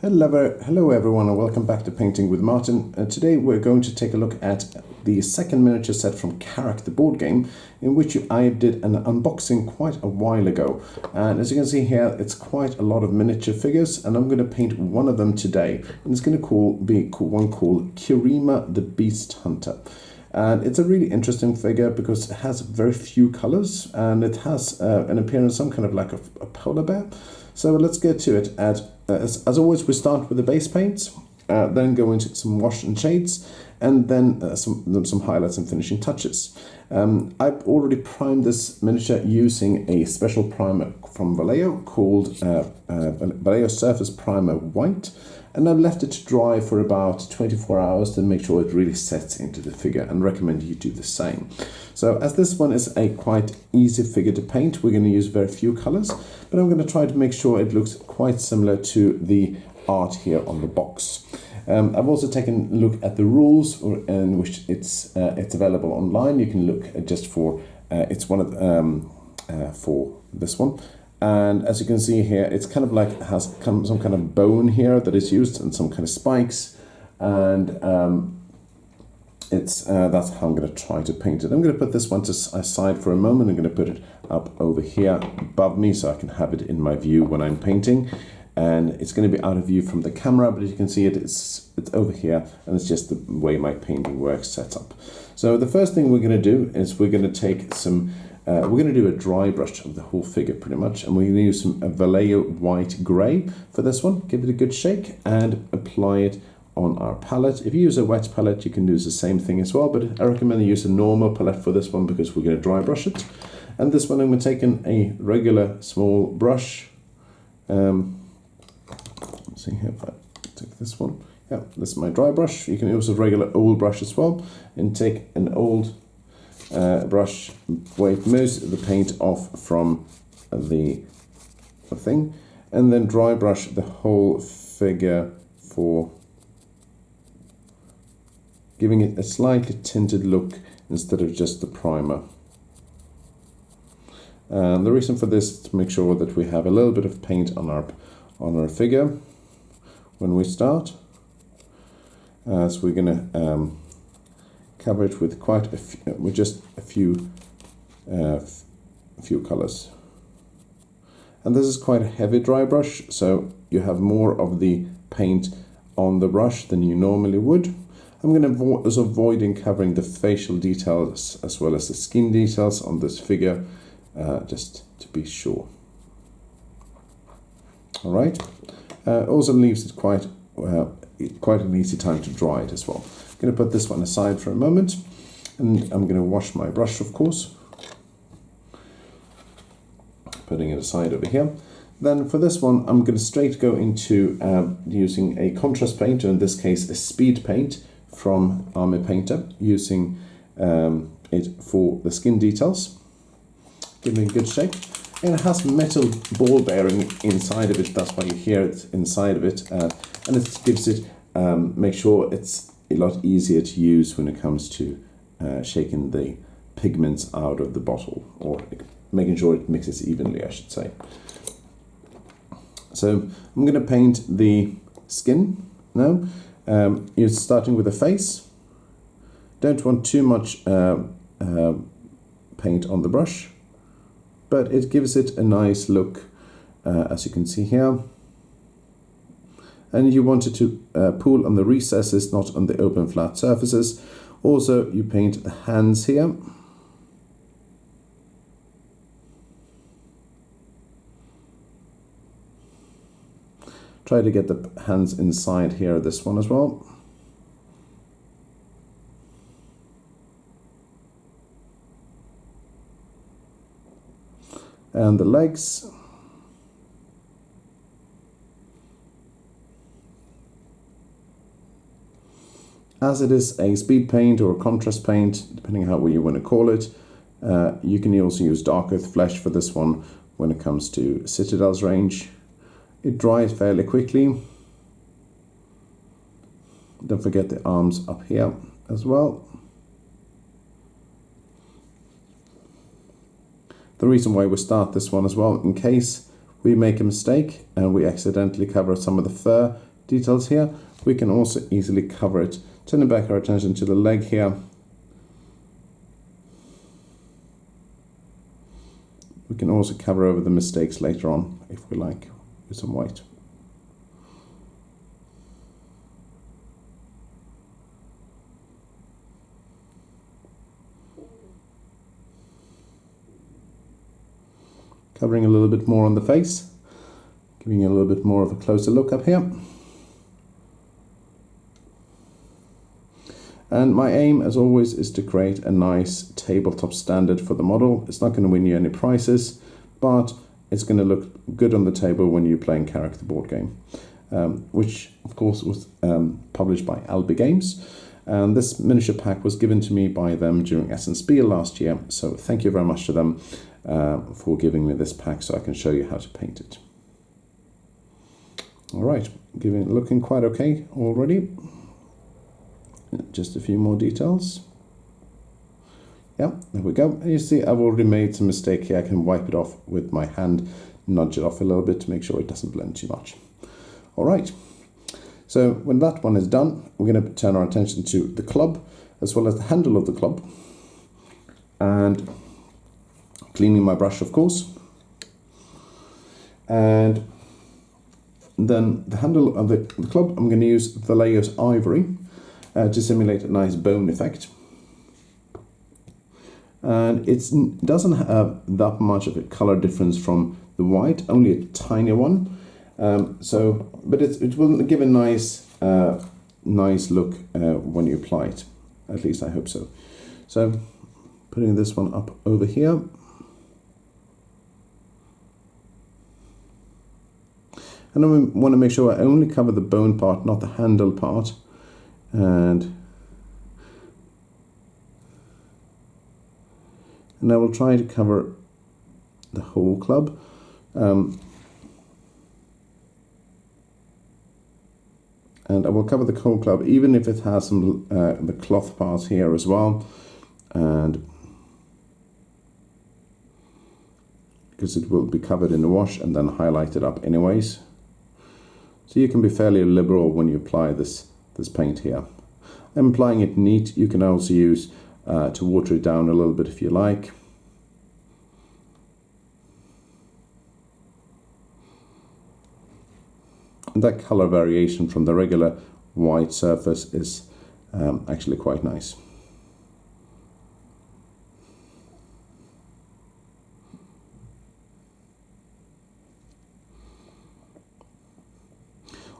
Hello everyone, and welcome back to Painting with Martin. Today we're going to take a look at the second miniature set from Karak, the board game, in which I did an unboxing quite a while ago. And as you can see here, it's quite a lot of miniature figures, and I'm going to paint one of them today. And it's going to be one called Kirima the Beasthunter. And it's a really interesting figure because it has very few colors, and it has an appearance, some kind of like a polar bear. So let's get to it. As always, we start with the base paints, then go into some wash and shades, and then some highlights and finishing touches. I've already primed this miniature using a special primer from Vallejo called Vallejo Surface Primer White, and I've left it to dry for about 24 hours to make sure it really sets into the figure, and recommend you do the same. So as this one is a quite easy figure to paint, we're going to use very few colors, but I'm going to try to make sure it looks quite similar to the art here on the box. I've also taken a look at the rules in which it's available online. You can look just for it's one of for this one. And as you can see here, it's kind of like it has some kind of bone here that is used and some kind of spikes, and that's how I'm going to try to paint it. I'm going to put this one aside for a moment. I'm going to put it up over here above me so I can have it in my view when I'm painting, and it's going to be out of view from the camera, but as you can see it's over here, and it's just the way my painting works set up. So the first thing we're going to do is we're going to take some we're going to do a dry brush of the whole figure pretty much, and we're going to use some Vallejo white grey for this one. Give it a good shake and apply it on our palette. If you use a wet palette, you can do the same thing as well, but I recommend you use a normal palette for this one because we're going to dry brush it. And this one I'm going to take in a regular small brush. Let's see here if I take this one. Yeah, this is my dry brush. You can use a regular old brush as well, and take an old brush, wipe most of the paint off from the thing, and then dry brush the whole figure for giving it a slightly tinted look instead of just the primer. And the reason for this is to make sure that we have a little bit of paint on our figure when we start. So we're going to cover it with just a few colors. And this is quite a heavy dry brush, so you have more of the paint on the brush than you normally would. I'm going to avoid covering the facial details as well as the skin details on this figure, just to be sure. All right. Also leaves it quite an easy time to dry it as well. I'm going to put this one aside for a moment, and I'm going to wash my brush, of course. Putting it aside over here. Then for this one, I'm going to straight go into using a contrast paint, or in this case a speed paint from Army Painter, using it for the skin details. Give it a good shake. And it has metal ball bearing inside of it, that's why you hear it inside of it, and it gives it, make sure it's a lot easier to use when it comes to shaking the pigments out of the bottle, or making sure it mixes evenly, I should say. So I'm going to paint the skin now. You're starting with the face. Don't want too much paint on the brush, but it gives it a nice look, as you can see here. And you want it to pull on the recesses, not on the open flat surfaces. Also, you paint the hands here. Try to get the hands inside here, this one as well. And the legs. As it is a speed paint or a contrast paint, depending on how you want to call it, you can also use dark earth flesh for this one when it comes to Citadel's range. It dries fairly quickly. Don't forget the arms up here as well. The reason why we start this one as well, in case we make a mistake and we accidentally cover some of the fur, details here. We can also easily cover it. Turning back our attention to the leg here. We can also cover over the mistakes later on, if we like, with some white. Covering a little bit more on the face, giving you a little bit more of a closer look up here. And my aim, as always, is to create a nice tabletop standard for the model. It's not going to win you any prizes, but it's going to look good on the table when you're playing Karak the board game, which, of course, was published by Albi Games. And this miniature pack was given to me by them during Essen Spiel last year. So thank you very much to them for giving me this pack so I can show you how to paint it. All right, looking quite okay already. Just a few more details. Yeah, there we go. And you see I've already made some mistake here. I can wipe it off with my hand, nudge it off a little bit to make sure it doesn't blend too much. All right, so when that one is done, we're going to turn our attention to the club as well as the handle of the club, and cleaning my brush, of course. And then the handle of the club, I'm going to use Vallejo's Ivory to simulate a nice bone effect. And it doesn't have that much of a color difference from the white, only a tiny one. But it will give a nice look when you apply it. At least I hope so. So putting this one up over here. And then we want to make sure I only cover the bone part, not the handle part. And I will try to cover the whole club. And I will cover the whole club, even if it has some the cloth parts here as well, and because it will be covered in the wash and then highlighted up anyways. So you can be fairly liberal when you apply this paint here. I'm applying it neat. You can also use to water it down a little bit if you like. And that color variation from the regular white surface is actually quite nice.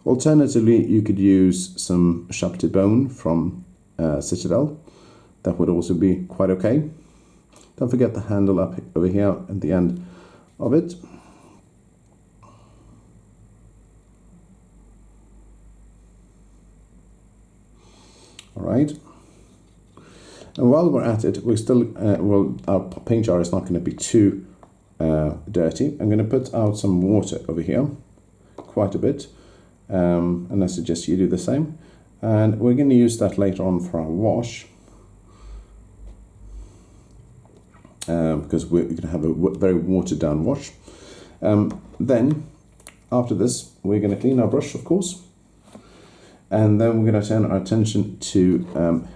Alternatively, you could use some sharp bone from Citadel. That would also be quite okay. Don't forget the handle up over here at the end of it. All right. And while we're at it, we're still, our paint jar is not going to be too dirty. I'm going to put out some water over here, quite a bit. And I suggest you do the same. And we're going to use that later on for our wash. Because we're going to have a very watered down wash. Then, after this, we're going to clean our brush, of course. And then we're going to turn our attention to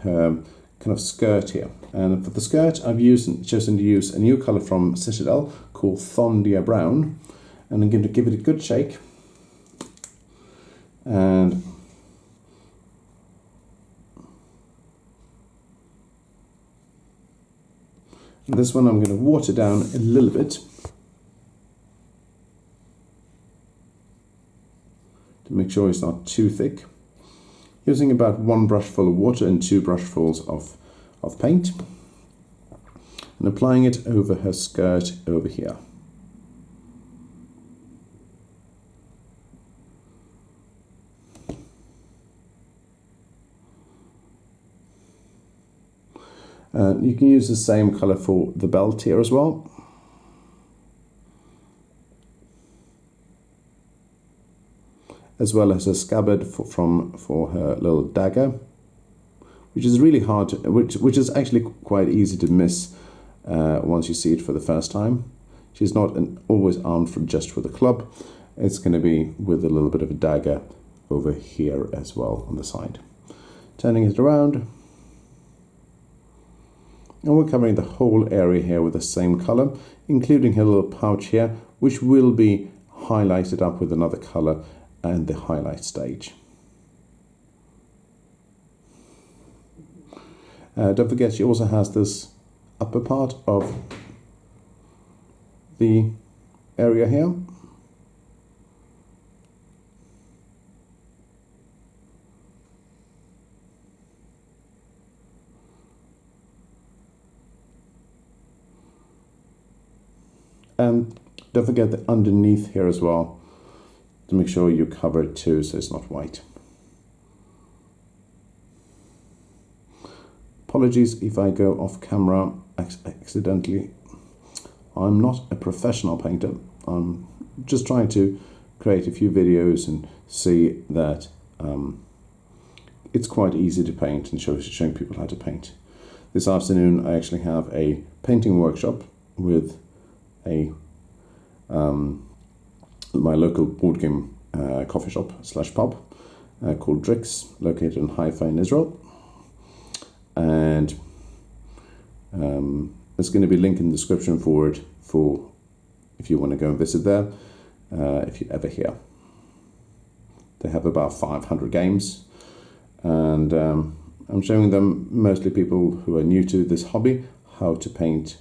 her kind of skirt here. And for the skirt, I've chosen to use a new color from Citadel called Thondia Brown. And I'm going to give it a good shake. And this one I'm going to water down a little bit to make sure it's not too thick, using about 1 brushful of water and 2 brushfuls of paint, and applying it over her skirt over here. You can use the same color for the belt here as well. As well as a scabbard for her little dagger, which is really hard to, which is actually quite easy to miss once you see it for the first time. She's not always armed just with a club. It's going to be with a little bit of a dagger over here as well on the side. Turning it around, and we're covering the whole area here with the same color, including a little pouch here, which will be highlighted up with another color and the highlight stage. Don't forget, she also has this upper part of the area here. And don't forget the underneath here as well, to make sure you cover it too, so it's not white. Apologies if I go off camera accidentally. I'm not a professional painter. I'm just trying to create a few videos and see that it's quite easy to paint and showing people how to paint. This afternoon I actually have a painting workshop with my local board game coffee shop / pub called Drix, located in Haifa in Israel, and there's going to be a link in the description for it, for if you want to go and visit there, if you're ever here. They have about 500 games, and I'm showing them, mostly people who are new to this hobby, how to paint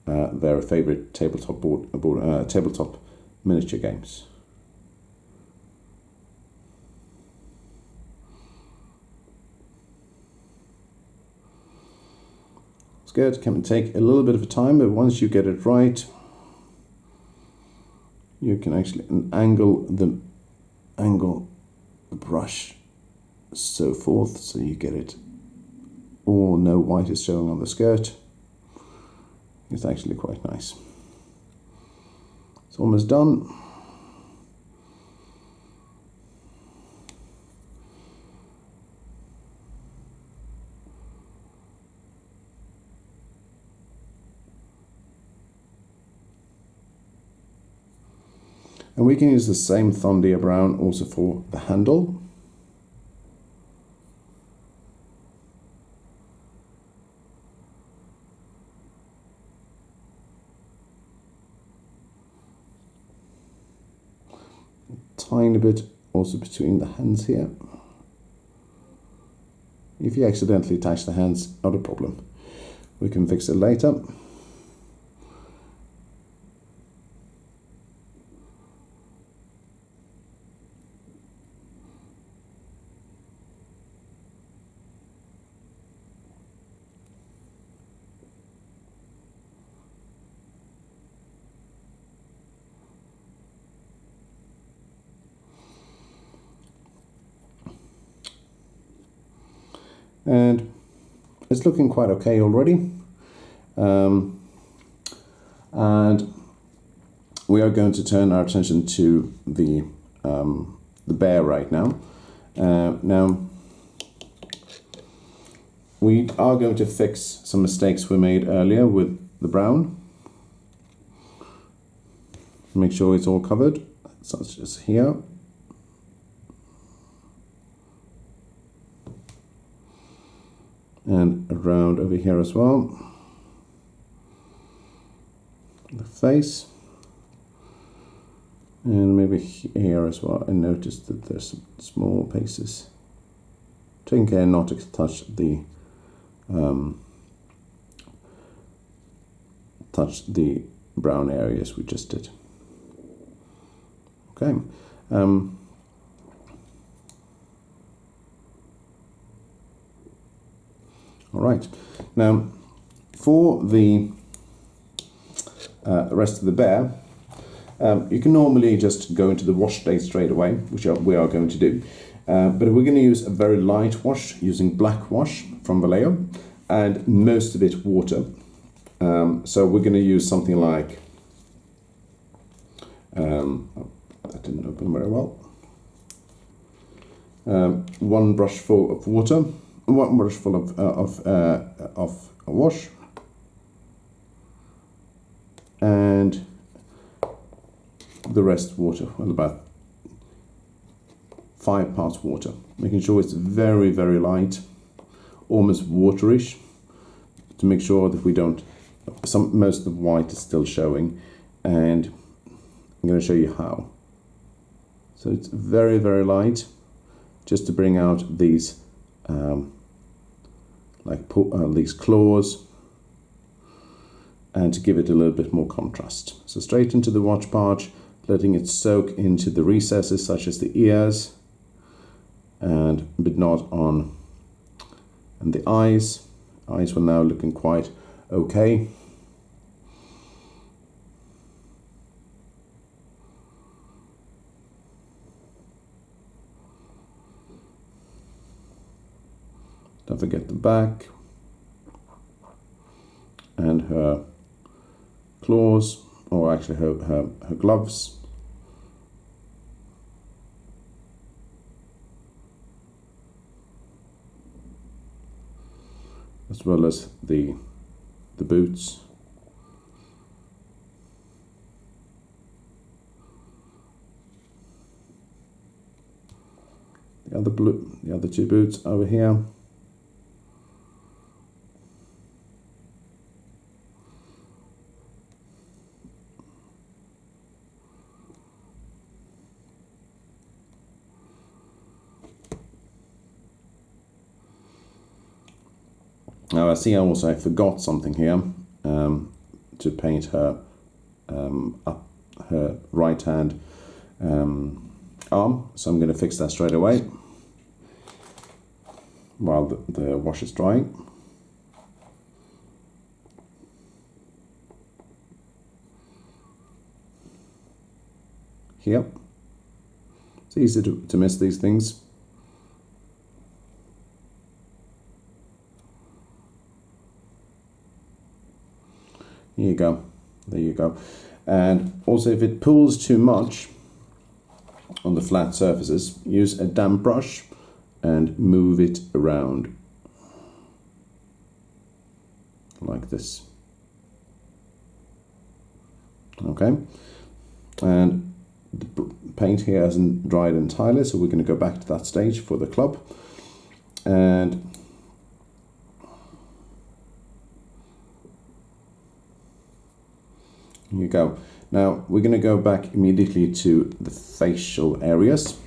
their favorite tabletop miniature games. It's good. It can take a little bit of time, but once you get it right, you can actually angle the brush so forth, so you get it all, no white is showing on the skirt. It's actually quite nice. It's almost done. And we can use the same Thondia brown also for the handle. Tiny bit also between the hands here. If you accidentally attach the hands, not a problem. We can fix it later. And it's looking quite okay already. And we are going to turn our attention to the bear right now. Now, we are going to fix some mistakes we made earlier with the brown. Make sure it's all covered, such as here. And around over here as well. The face. And maybe here as well. I noticed that there's some small pieces. Taking care not to touch the brown areas we just did. Okay. All right. Now, for the rest of the bear, you can normally just go into the wash state straight away, which we are going to do. But we're going to use a very light wash using black wash from Vallejo, and most of it water. So we're going to use something like, that didn't open very well. One brush full of water. One brush full of wash, and the rest water. Well, about 5 parts water, making sure it's very, very light, almost waterish, to make sure that we don't, most of the white is still showing, and I'm going to show you how. So it's very, very light, just to bring out these these claws, and to give it a little bit more contrast. So straight into the watch part, letting it soak into the recesses such as the ears, but not on and the eyes. Eyes were now looking quite okay. Don't forget the back and her claws, or actually her gloves. As well as the boots. The other 2 boots over here. Now I see I forgot something here, to paint her up her right hand arm, so I'm going to fix that straight away while the wash is drying. Here, it's easy to miss these things. Here you go, there you go. And also, if it pulls too much on the flat surfaces, use a damp brush and move it around like this. Okay, and the paint here hasn't dried entirely, so we're going to go back to that stage for the club. And here you go. Now we're going to go back immediately to the facial areas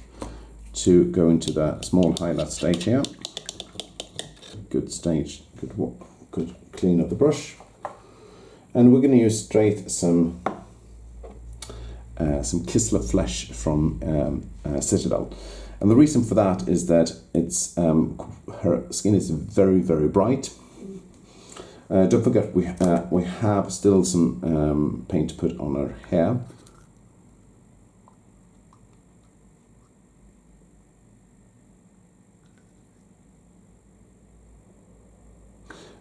to go into the small highlight stage here. Good stage, good clean of the brush. And we're going to use straight some Kislev flesh from Citadel. And the reason for that is that it's her skin is very, very bright. Don't forget, we have still some paint to put on her hair.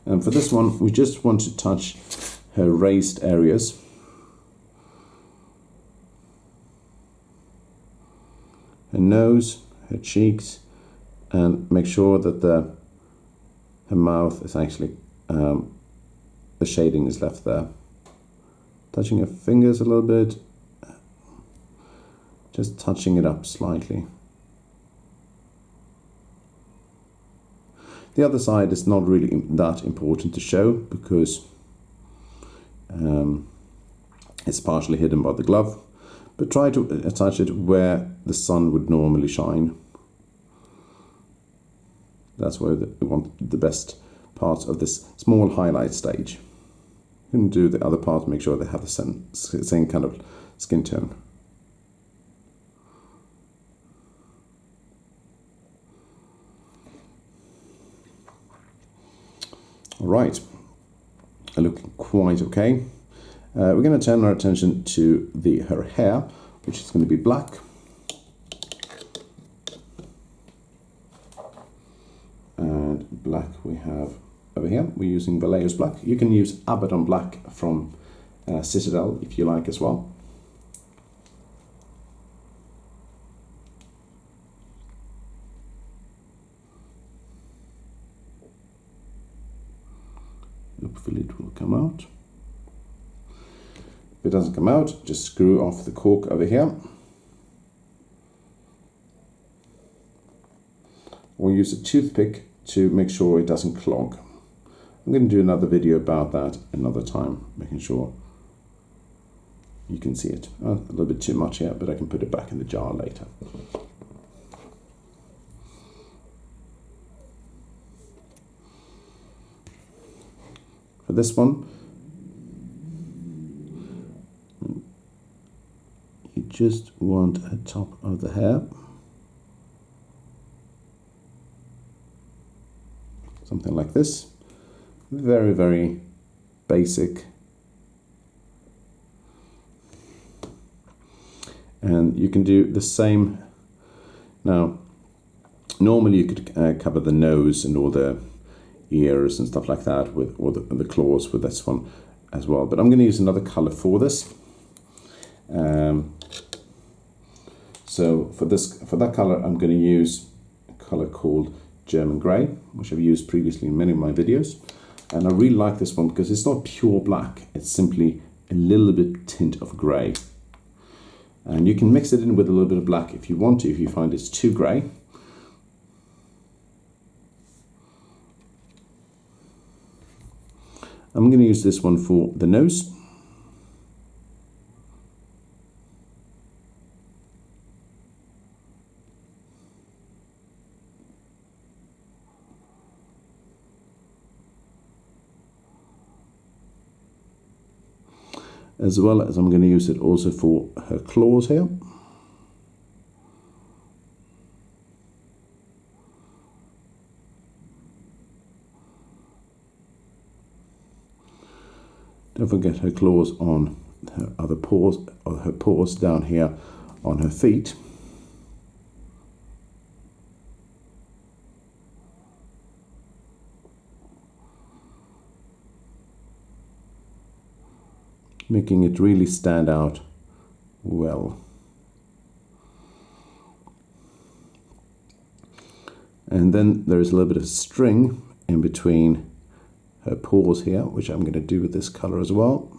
And for this one, we just want to touch her raised areas. Her nose, her cheeks, and make sure that her mouth is actually, the shading is left there. Touching her fingers a little bit, just touching it up slightly. The other side is not really that important to show because it's partially hidden by the glove, but try to attach it where the sun would normally shine. That's where we want the best parts of this small highlight stage. You can do the other part, make sure they have the same kind of skin tone. All right, looking quite okay. We're going to turn our attention to her hair, which is going to be black. And black we have over here. We're using Vallejo's black. You can use Abaddon black from Citadel if you like as well. Hopefully it will come out. If it doesn't come out, just screw off the cork over here. or use a toothpick to make sure it doesn't clog. I'm going to do another video about that another time, making sure you can see it. A little bit too much here, but I can put it back in the jar later. For this one, you just want a top of the hair. Something like this. Very, very basic. And you can do the same. Now, normally you could cover the nose and all the ears and stuff like that with, or the claws with this one as well. But I'm going to use another color for this. So for that color, I'm going to use a color called German Grey, which I've used previously in many of my videos. And I really like this one because it's not pure black. It's simply a little bit tint of grey. And you can mix it in with a little bit of black if you want to, if you find it's too grey. I'm going to use this one for the nose. As well as I'm going to use it also for her claws here. Don't forget her claws on her other paws, or her paws down here on her feet. Making it really stand out well. And then there is a little bit of string in between her paws here, which I'm going to do with this color as well.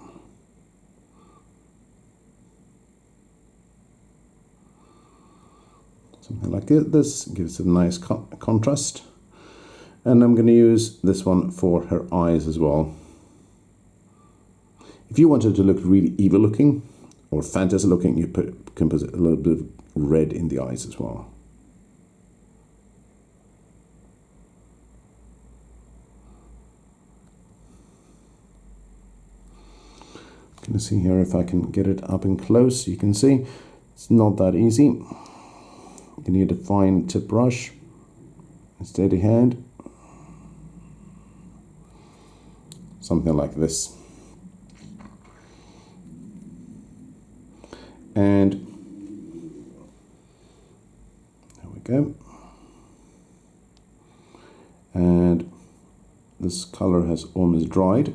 Something like this gives it a nice contrast. And I'm going to use this one for her eyes as well. If you want it to look really evil looking or fantasy looking, you can put a little bit of red in the eyes as well. Going to see here if I can get it up and close. You can see it's not that easy. You need a fine tip brush, a steady hand, something like this. And there we go. And this color has almost dried,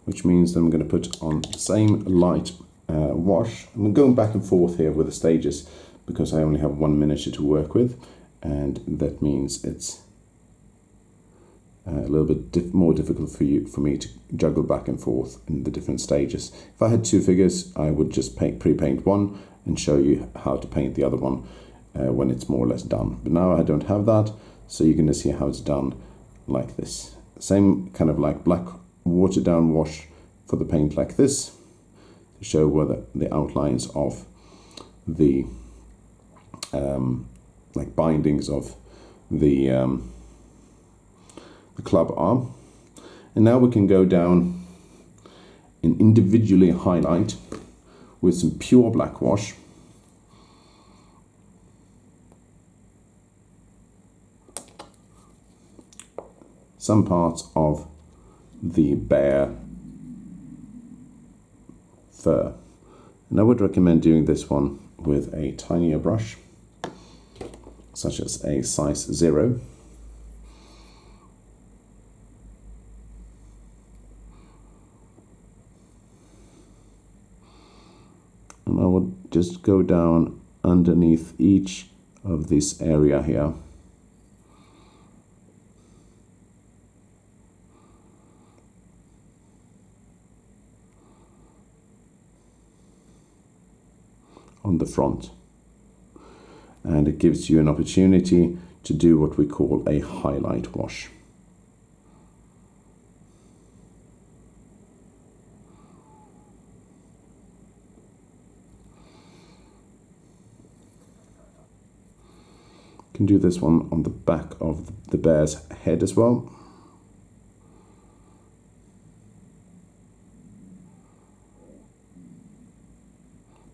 which means that I'm going to put on the same light wash. I'm going back and forth here with the stages because I only have 1 miniature to work with, and that means it's a little bit more difficult for me to juggle back and forth in the different stages. If I had 2 figures, I would just pre-paint one and show you how to paint the other one when it's more or less done. But now I don't have that, so you're going to see how it's done like this. Same kind of like black watered down wash for the paint like this, to show where the outlines of the like bindings of the club are. And now we can go down and individually highlight with some pure black wash. Some parts of the bear fur. And I would recommend doing this one with a tinier brush, such as a size 0. And I would just go down underneath each of this area here. On the front. And it gives you an opportunity to do what we call a highlight wash. Can do this one on the back of the bear's head as well.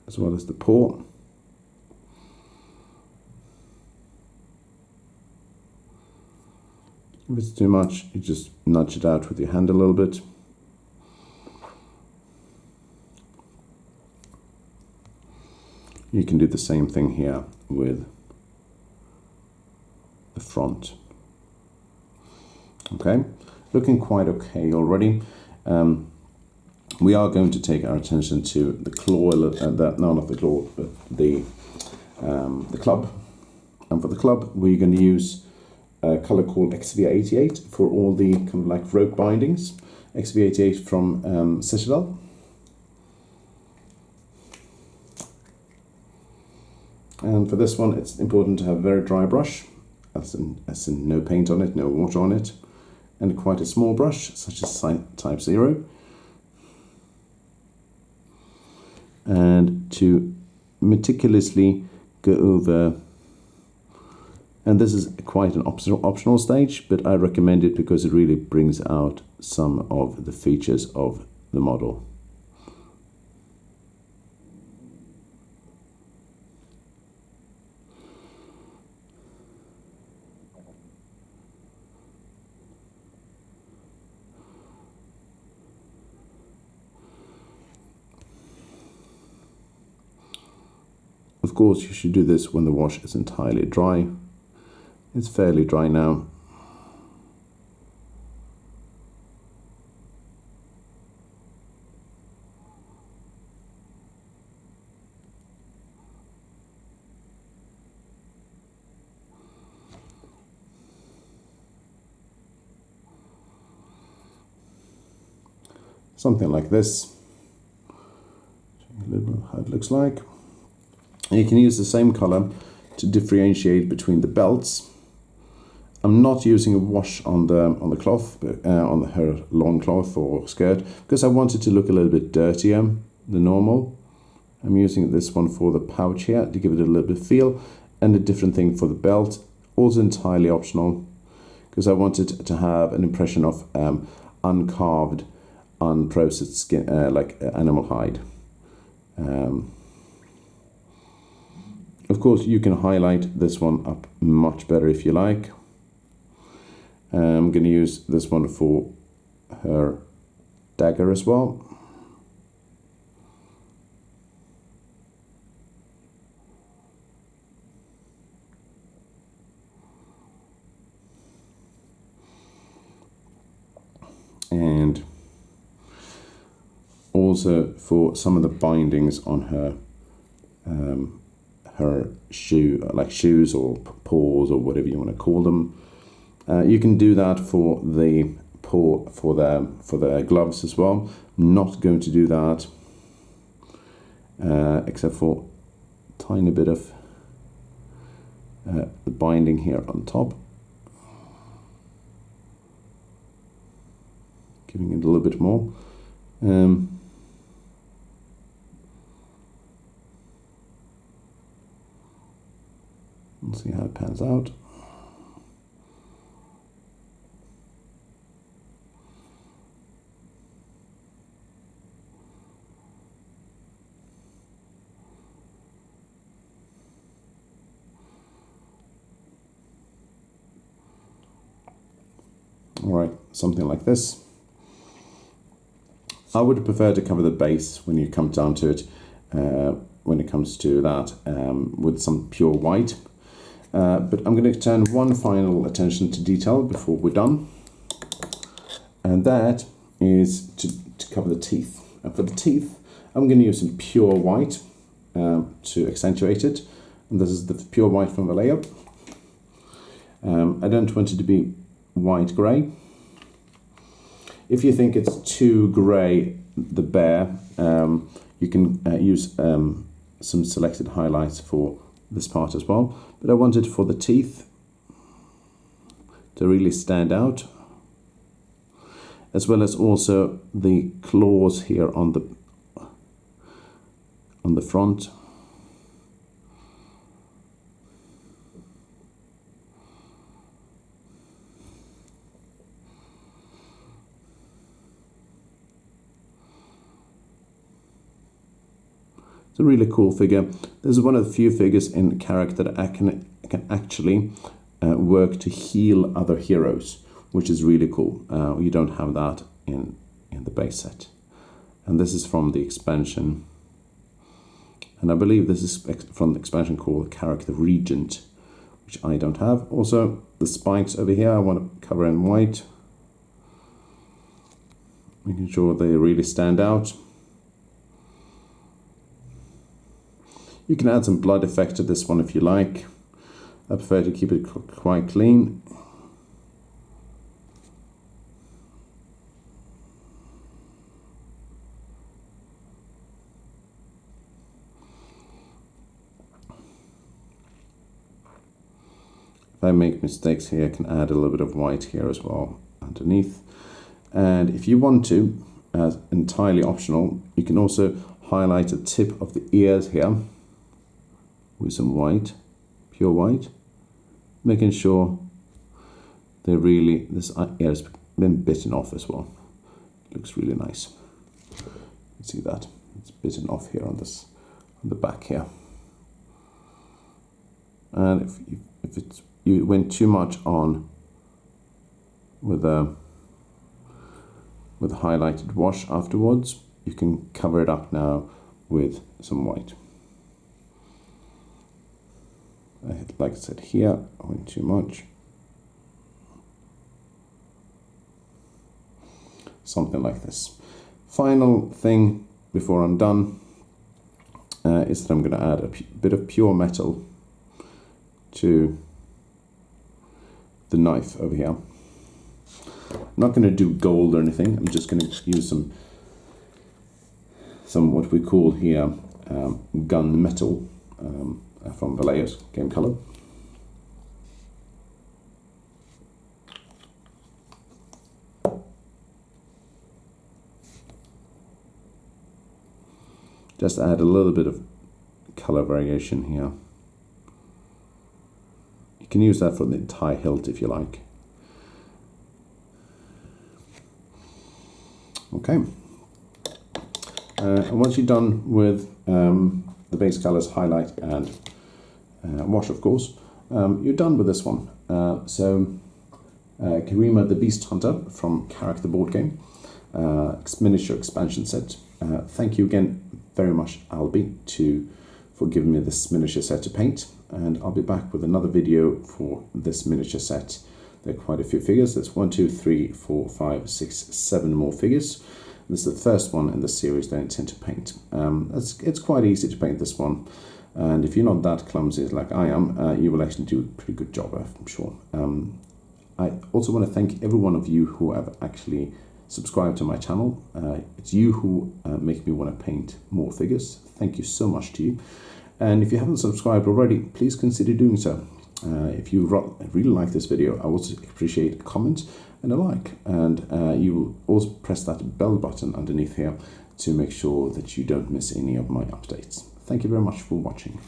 As well as the paw. If it's too much, you just nudge it out with your hand a little bit. You can do the same thing here with the front. Okay, looking quite okay already. We are going to take our attention to the claw, no, not the claw, but the club. And for the club, we're going to use a colour called XV88 for all the kind of like rope bindings. XV88 from Citadel. And for this one, it's important to have a very dry brush, as in no paint on it, no water on it, and quite a small brush, such as type 0. And to meticulously go over, and this is quite an optional stage, but I recommend it because it really brings out some of the features of the model. Of course, you should do this when the wash is entirely dry. It's fairly dry now. Something like this. A little how it looks like. And you can use the same color to differentiate between the belts. I'm not using a wash on the cloth, but, on her long cloth or skirt, because I want it to look a little bit dirtier than normal. I'm using this one for the pouch here to give it a little bit of feel, and a different thing for the belt, also entirely optional, because I want it to have an impression of uncarved, unprocessed skin, like animal hide. Of course, you can highlight this one up much better if you like. I'm going to use this one for her dagger as well. And also for some of the bindings on her shoes or paws or whatever you want to call them. You can do that for the paw, for the gloves as well. I'm not going to do that, except for a tiny bit of the binding here on top, giving it a little bit more. We'll see how it pans out. All right, something like this. I would prefer to cover the base when you come down to it, when it comes to that, with some pure white. But I'm going to turn one final attention to detail before we're done, and that is to cover the teeth. And for the teeth, I'm going to use some pure white to accentuate it, and this is the pure white from Vallejo. I don't want it to be white grey. If you think it's too grey, the bear, you can use some selected highlights for this part as well. But I want it for the teeth. to really stand out, as well as also the claws here on the front. It's a really cool figure. This is one of the few figures in Karak that I can actually work to heal other heroes, which is really cool. You don't have that in the base set. And this is from the expansion. And I believe this is from the expansion called Karak the Regent, which I don't have. Also, the spikes over here I want to cover in white, making sure they really stand out. You can add some blood effect to this one if you like. I prefer to keep it quite clean. If I make mistakes here, I can add a little bit of white here as well underneath. And if you want to, as entirely optional, you can also highlight the tip of the ears here with some white, pure white, making sure they really, this ear has been bitten off as well. It looks really nice. You see that? It's bitten off here on this, on the back here. And if you went too much on with a highlighted wash afterwards, you can cover it up now with some white. Like I said here, I went too much. Something like this. Final thing before I'm done is that I'm going to add a bit of pure metal to the knife over here. I'm not going to do gold or anything. I'm just going to use some what we call here gun metal from Vallejo's game color. Just add a little bit of color variation here. You can use that for the entire hilt if you like. Okay. And once you're done with the base colors, highlight and wash, of course, you're done with this one. Kirima the Beasthunter from Karak the board game, miniature expansion set. Thank you again very much, Albi, for giving me this miniature set to paint, and I'll be back with another video for this miniature set. There are quite a few figures. There's 1, 2, 3, 4, 5, 6, 7 more figures. This is the first one in the series that I intend to paint. It's quite easy to paint this one, and if you're not that clumsy like I am, you will actually do a pretty good job, I'm sure. I also want to thank every one of you who have actually subscribed to my channel. It's you who make me want to paint more figures. Thank you so much to you. And if you haven't subscribed already, please consider doing so. If you really like this video, I also appreciate a comment and a like. And you will also press that bell button underneath here to make sure that you don't miss any of my updates. Thank you very much for watching.